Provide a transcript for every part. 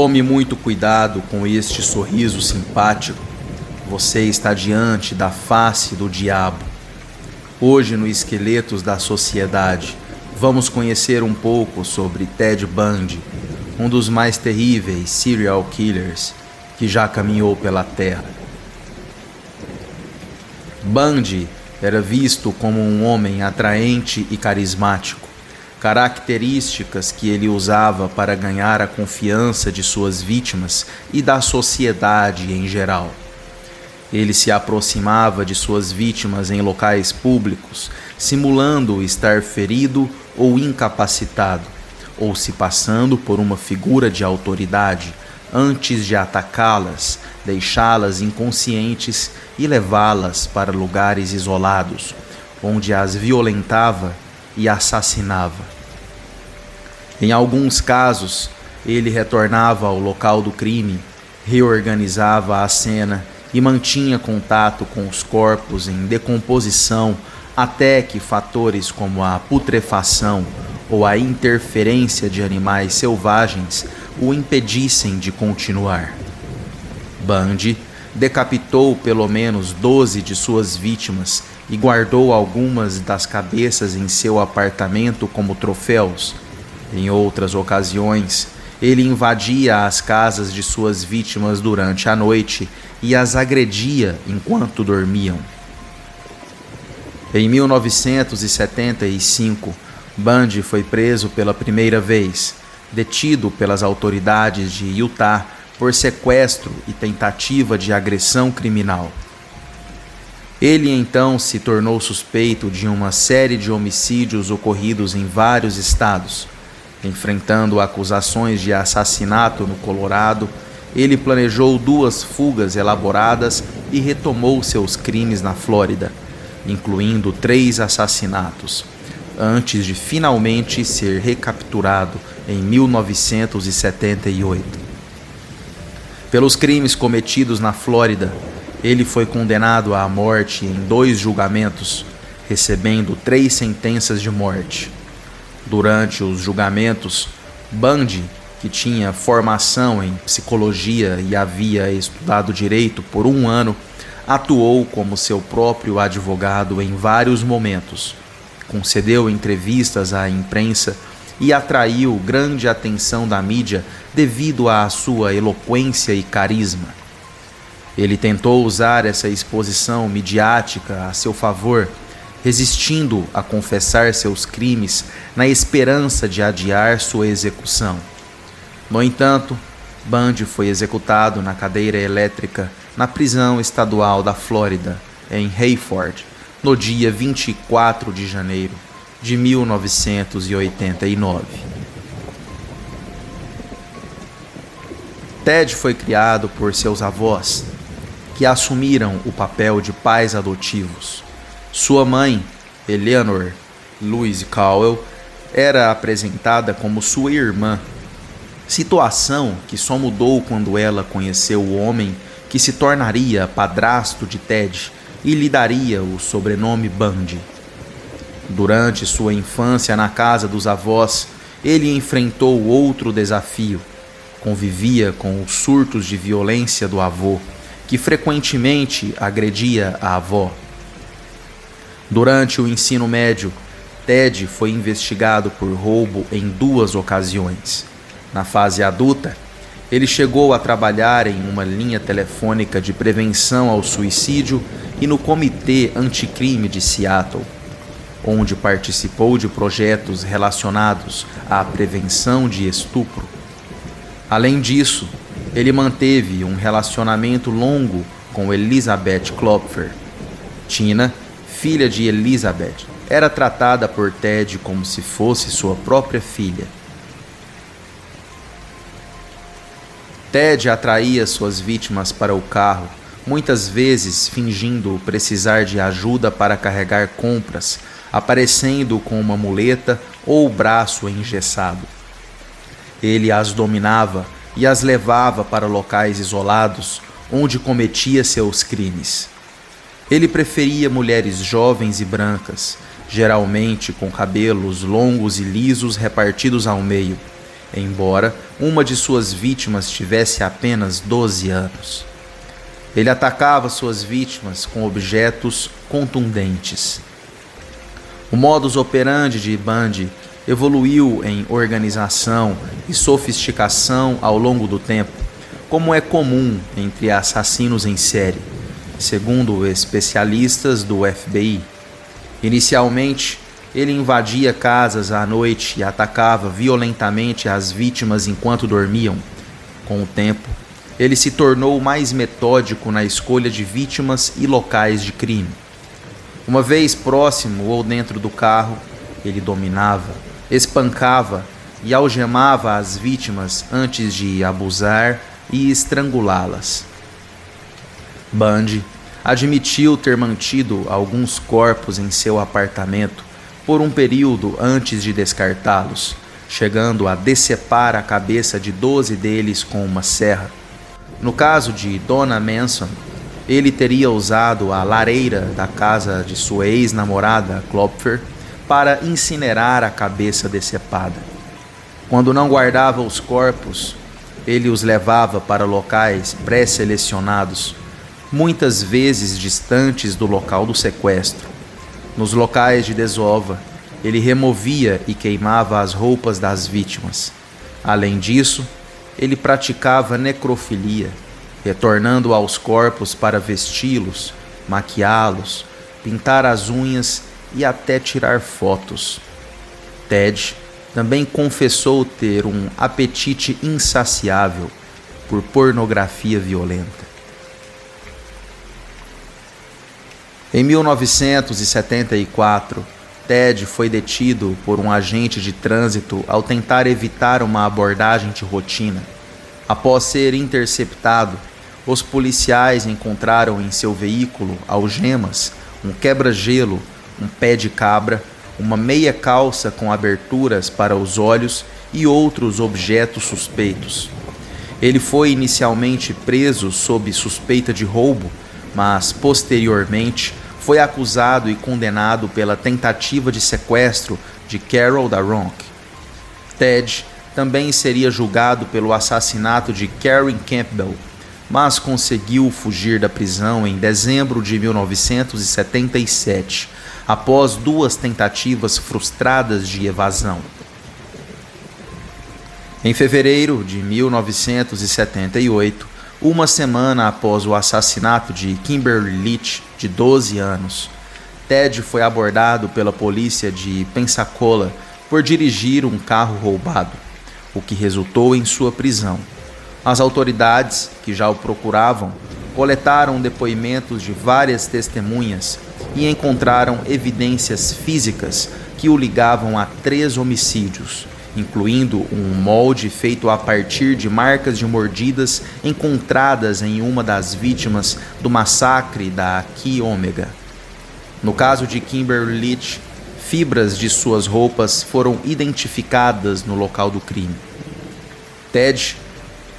Tome muito cuidado com este sorriso simpático. Você está diante da face do diabo. Hoje, no Esqueletos da Sociedade, vamos conhecer um pouco sobre Ted Bundy, um dos mais terríveis serial killers que já caminhou pela Terra. Bundy era visto como um homem atraente e carismático, características que ele usava para ganhar a confiança de suas vítimas e da sociedade em geral. Ele se aproximava de suas vítimas em locais públicos, simulando estar ferido ou incapacitado, ou se passando por uma figura de autoridade, antes de atacá-las, deixá-las inconscientes e levá-las para lugares isolados, onde as violentava e assassinava. Em alguns casos, ele retornava ao local do crime, reorganizava a cena e mantinha contato com os corpos em decomposição até que fatores como a putrefação ou a interferência de animais selvagens o impedissem de continuar. Bundy decapitou pelo menos 12 de suas vítimas e guardou algumas das cabeças em seu apartamento como troféus. Em outras ocasiões, ele invadia as casas de suas vítimas durante a noite e as agredia enquanto dormiam. Em 1975, Bundy foi preso pela primeira vez, detido pelas autoridades de Utah por sequestro e tentativa de agressão criminal. Ele então se tornou suspeito de uma série de homicídios ocorridos em vários estados. Enfrentando acusações de assassinato no Colorado, ele planejou 2 fugas elaboradas e retomou seus crimes na Flórida, incluindo 3 assassinatos, antes de finalmente ser recapturado em 1978. Pelos crimes cometidos na Flórida, ele foi condenado à morte em 2 julgamentos, recebendo 3 sentenças de morte. Durante os julgamentos, Bundy, que tinha formação em psicologia e havia estudado direito por 1 ano, atuou como seu próprio advogado em vários momentos, concedeu entrevistas à imprensa e atraiu grande atenção da mídia devido à sua eloquência e carisma. Ele tentou usar essa exposição midiática a seu favor, resistindo a confessar seus crimes na esperança de adiar sua execução. No entanto, Bundy foi executado na cadeira elétrica na prisão estadual da Flórida, em Hayford, no dia 24 de janeiro de 1989. Ted foi criado por seus avós, que assumiram o papel de pais adotivos. Sua mãe, Eleanor Louise Cowell, era apresentada como sua irmã, situação que só mudou quando ela conheceu o homem que se tornaria padrasto de Ted e lhe daria o sobrenome Bundy. Durante sua infância na casa dos avós, ele enfrentou outro desafio. Convivia com os surtos de violência do avô, que frequentemente agredia a avó. Durante o ensino médio, Ted foi investigado por roubo em 2 ocasiões. Na fase adulta, ele chegou a trabalhar em uma linha telefônica de prevenção ao suicídio e no Comitê Anticrime de Seattle, onde participou de projetos relacionados à prevenção de estupro. Além disso, ele manteve um relacionamento longo com Elizabeth Klopfer. Tina, filha de Elizabeth, era tratada por Ted como se fosse sua própria filha. Ted atraía suas vítimas para o carro, muitas vezes fingindo precisar de ajuda para carregar compras, aparecendo com uma muleta ou o braço engessado. Ele as dominava e as levava para locais isolados, onde cometia seus crimes. Ele preferia mulheres jovens e brancas, geralmente com cabelos longos e lisos repartidos ao meio, embora uma de suas vítimas tivesse apenas 12 anos. Ele atacava suas vítimas com objetos contundentes. O modus operandi de Bundy evoluiu em organização e sofisticação ao longo do tempo, como é comum entre assassinos em série, segundo especialistas do FBI. Inicialmente, ele invadia casas à noite e atacava violentamente as vítimas enquanto dormiam. Com o tempo, ele se tornou mais metódico na escolha de vítimas e locais de crime. Uma vez próximo ou dentro do carro, ele dominava, espancava e algemava as vítimas antes de abusar e estrangulá-las. Bundy admitiu ter mantido alguns corpos em seu apartamento por um período antes de descartá-los, chegando a decepar a cabeça de 12 deles com uma serra. No caso de Donna Manson, ele teria usado a lareira da casa de sua ex-namorada, Klopfer, para incinerar a cabeça decepada. Quando não guardava os corpos, ele os levava para locais pré-selecionados, muitas vezes distantes do local do sequestro. Nos locais de desova, ele removia e queimava as roupas das vítimas. Além disso, ele praticava necrofilia, retornando aos corpos para vesti-los, maquiá-los, pintar as unhas e até tirar fotos. Ted também confessou ter um apetite insaciável por pornografia violenta. Em 1974, Ted foi detido por um agente de trânsito ao tentar evitar uma abordagem de rotina. Após ser interceptado, os policiais encontraram em seu veículo algemas, um quebra-gelo, um pé de cabra, uma meia calça com aberturas para os olhos e outros objetos suspeitos. Ele foi inicialmente preso sob suspeita de roubo, mas posteriormente foi acusado e condenado pela tentativa de sequestro de Carol Daronk. Ted também seria julgado pelo assassinato de Karen Campbell, mas conseguiu fugir da prisão em dezembro de 1977, após 2 tentativas frustradas de evasão. Em fevereiro de 1978, uma semana após o assassinato de Kimberly Leach, de 12 anos, Ted foi abordado pela polícia de Pensacola por dirigir um carro roubado, o que resultou em sua prisão. As autoridades, que já o procuravam, coletaram depoimentos de várias testemunhas e encontraram evidências físicas que o ligavam a 3 homicídios, incluindo um molde feito a partir de marcas de mordidas encontradas em uma das vítimas do massacre da Chi Omega. No caso de Kimberly Leach, fibras de suas roupas foram identificadas no local do crime. Ted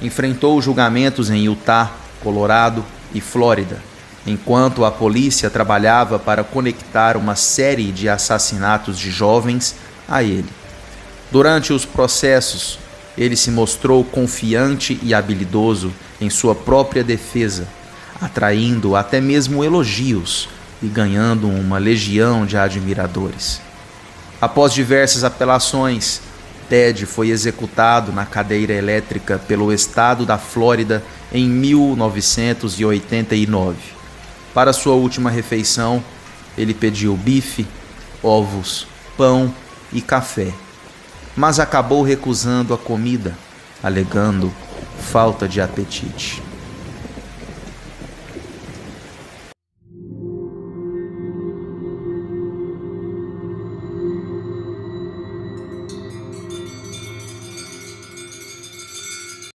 enfrentou julgamentos em Utah, Colorado e Flórida, enquanto a polícia trabalhava para conectar uma série de assassinatos de jovens a ele. Durante os processos, ele se mostrou confiante e habilidoso em sua própria defesa, atraindo até mesmo elogios e ganhando uma legião de admiradores. Após diversas apelações, Ted foi executado na cadeira elétrica pelo estado da Flórida em 1989. Para sua última refeição, ele pediu bife, ovos, pão e café, mas acabou recusando a comida, alegando falta de apetite.